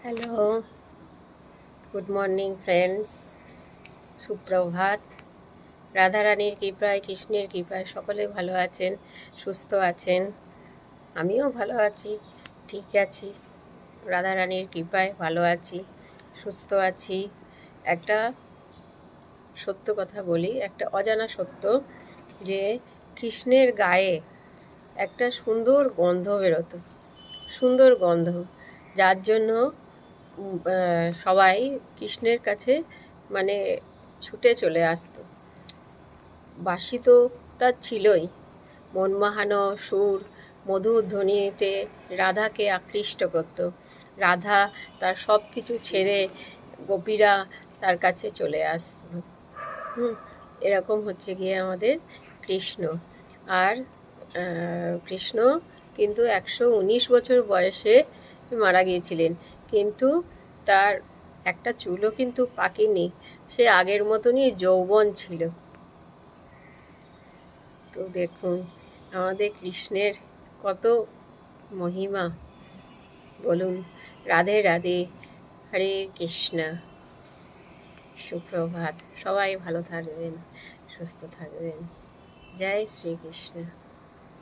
Hello, good morning friends. সুপ্রভাত। রাধারানীর কৃপায়, কৃষ্ণের কৃপায় সকলে ভালো আছেন, সুস্থ আছেন। আমিও ভালো আছি, ঠিক আছি। রাধারানীর কৃপায় ভালো আছি, সুস্থ আছি। একটা সত্য কথা বলি, একটা অজানা সত্য, যে কৃষ্ণের গায়ে একটা সুন্দর গন্ধ বেরোতো, সুন্দর গন্ধ, যার জন্য সবাই কৃষ্ণের কাছে মানে ছুটে চলে আসতো। বাঁশি তো তার ছিলই, মনমাহানো সুর, মধুর ধ্বনিতে রাধাকে আকৃষ্ট করত। রাধা তার সব কিছু ছেড়ে, গোপীরা তার কাছে চলে আসতো। এরকম হচ্ছে গিয়ে আমাদের কৃষ্ণ। আর কৃষ্ণ কিন্তু 119 বছর বয়সে মারা গিয়েছিলেন, কিন্তু তার একটা চুলও কিন্তু পাকেনি, সে আগের মতনই যৌবন ছিল। তো দেখুন আমাদের কৃষ্ণের কত মহিমা, বলুন। রাধে রাধে, হরে কৃষ্ণ। সুপ্রভাত। সবাই ভালো থাকবেন, সুস্থ থাকবেন। জয় শ্রীকৃষ্ণ।